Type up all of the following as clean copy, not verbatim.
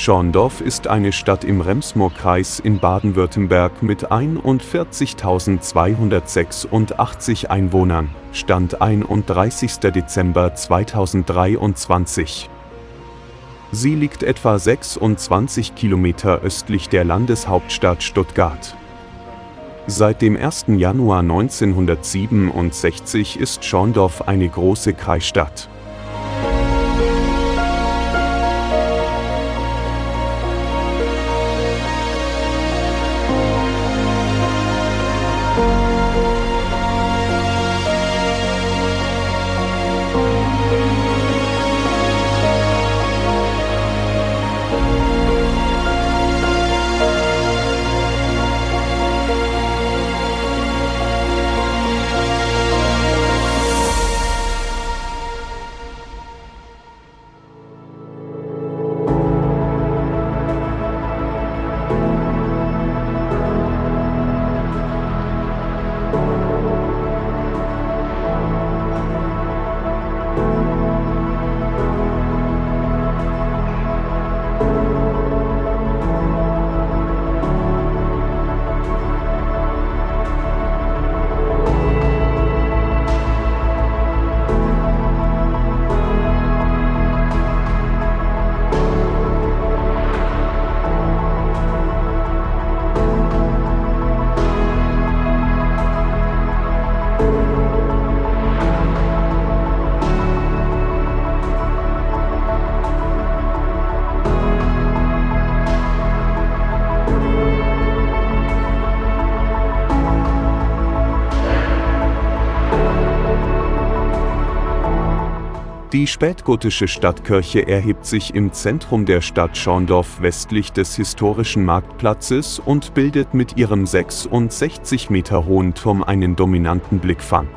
Schorndorf ist eine Stadt im Rems-Murr-Kreis in Baden-Württemberg mit 41.286 Einwohnern, Stand 31. Dezember 2023. Sie liegt etwa 26 Kilometer östlich der Landeshauptstadt Stuttgart. Seit dem 1. Januar 1967 ist Schorndorf eine große Kreisstadt. Die spätgotische Stadtkirche erhebt sich im Zentrum der Stadt Schorndorf westlich des historischen Marktplatzes und bildet mit ihrem 66 Meter hohen Turm einen dominanten Blickfang.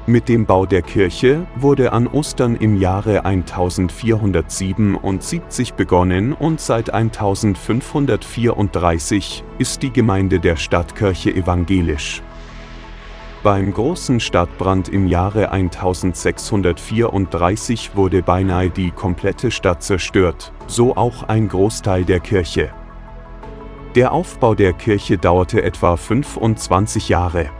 Mit dem Bau der Kirche wurde an Ostern im Jahre 1477 begonnen und seit 1534 ist die Gemeinde der Stadtkirche evangelisch. Beim großen Stadtbrand im Jahre 1634 wurde beinahe die komplette Stadt zerstört, so auch ein Großteil der Kirche. Der Aufbau der Kirche dauerte etwa 25 Jahre.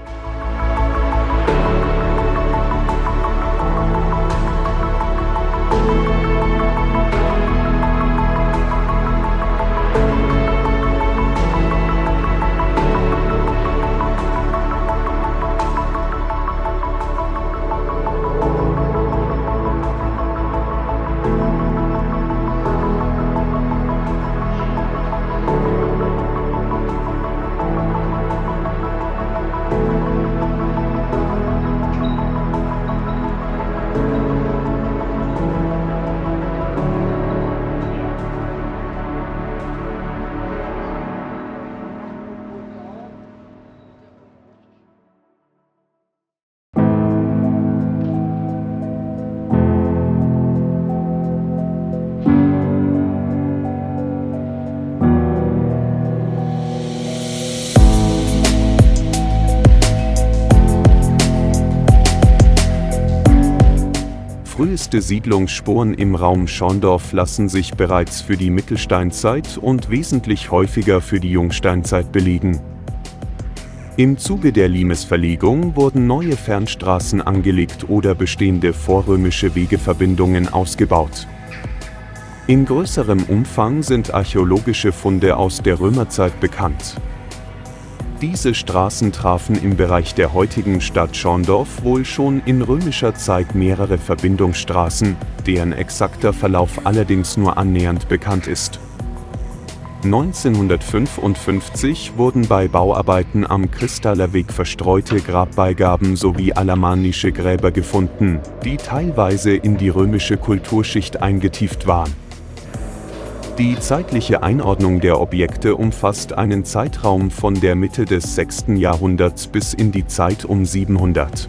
Früheste Siedlungsspuren im Raum Schorndorf lassen sich bereits für die Mittelsteinzeit und wesentlich häufiger für die Jungsteinzeit belegen. Im Zuge der Limesverlegung wurden neue Fernstraßen angelegt oder bestehende vorrömische Wegeverbindungen ausgebaut. In größerem Umfang sind archäologische Funde aus der Römerzeit bekannt. Diese Straßen trafen im Bereich der heutigen Stadt Schorndorf wohl schon in römischer Zeit mehrere Verbindungsstraßen, deren exakter Verlauf allerdings nur annähernd bekannt ist. 1955 wurden bei Bauarbeiten am Kristaller Weg verstreute Grabbeigaben sowie alamannische Gräber gefunden, die teilweise in die römische Kulturschicht eingetieft waren. Die zeitliche Einordnung der Objekte umfasst einen Zeitraum von der Mitte des 6. Jahrhunderts bis in die Zeit um 700.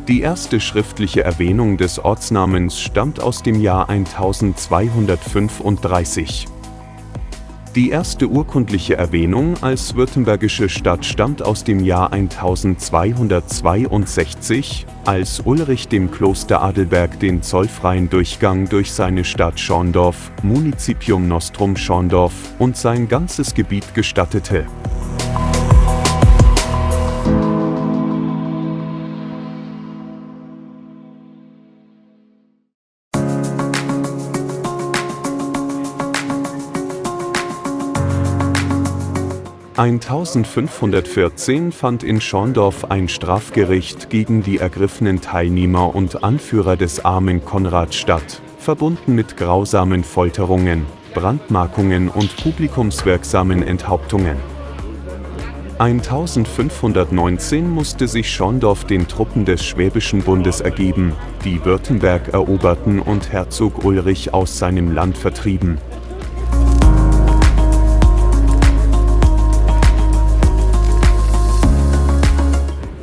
Die erste schriftliche Erwähnung des Ortsnamens stammt aus dem Jahr 1235. Die erste urkundliche Erwähnung als württembergische Stadt stammt aus dem Jahr 1262, als Ulrich dem Kloster Adelberg den zollfreien Durchgang durch seine Stadt Schorndorf, Municipium Nostrum Schorndorf, und sein ganzes Gebiet gestattete. (1514) fand in Schorndorf ein Strafgericht gegen die ergriffenen Teilnehmer und Anführer des Armen Konrad statt, verbunden mit grausamen Folterungen, Brandmarkungen und publikumswirksamen Enthauptungen. 1519 musste sich Schorndorf den Truppen des Schwäbischen Bundes ergeben, die Württemberg eroberten und Herzog Ulrich aus seinem Land vertrieben.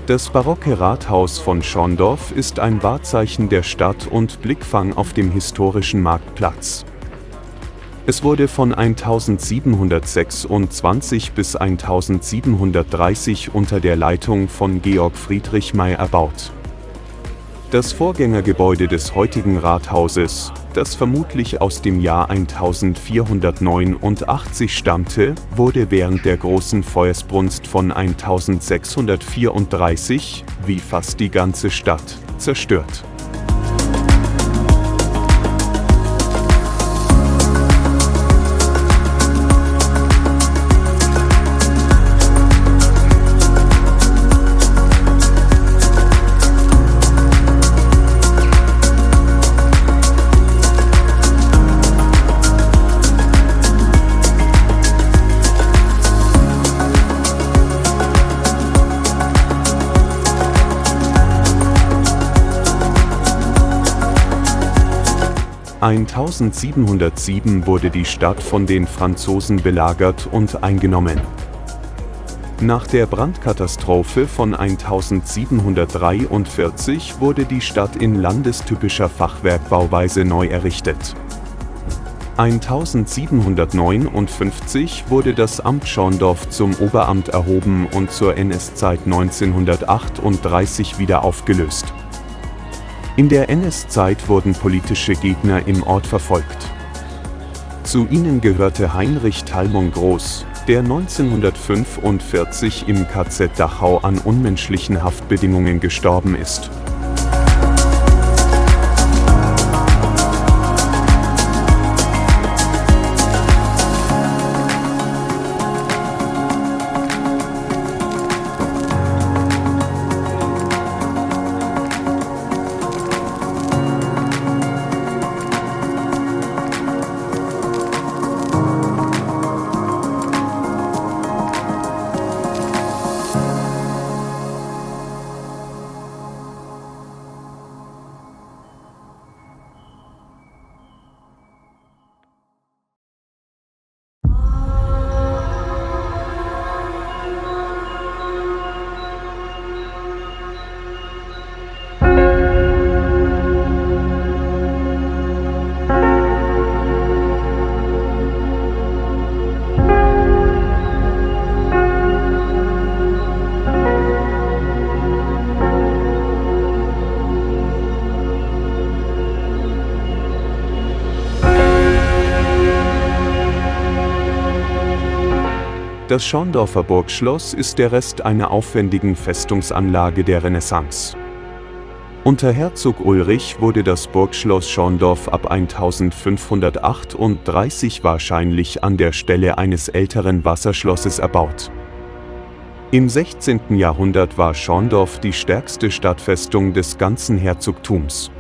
Das barocke Rathaus von Schorndorf ist ein Wahrzeichen der Stadt und Blickfang auf dem historischen Marktplatz. Es wurde von 1726 bis 1730 unter der Leitung von Georg Friedrich May erbaut. Das Vorgängergebäude des heutigen Rathauses, das vermutlich aus dem Jahr 1489 stammte, wurde während der großen Feuersbrunst von 1634, wie fast die ganze Stadt, zerstört. In 1707 wurde die Stadt von den Franzosen belagert und eingenommen. Nach der Brandkatastrophe von 1743 wurde die Stadt in landestypischer Fachwerkbauweise neu errichtet. 1759 wurde das Amt Schorndorf zum Oberamt erhoben und zur NS-Zeit 1938 wieder aufgelöst. In der NS-Zeit wurden politische Gegner im Ort verfolgt. Zu ihnen gehörte Heinrich Talmon Groß, der 1945 im KZ Dachau an unmenschlichen Haftbedingungen gestorben ist. Das Schorndorfer Burgschloss ist der Rest einer aufwendigen Festungsanlage der Renaissance. Unter Herzog Ulrich wurde das Burgschloss Schorndorf ab 1538 wahrscheinlich an der Stelle eines älteren Wasserschlosses erbaut. Im 16. Jahrhundert war Schorndorf die stärkste Stadtfestung des ganzen Herzogtums.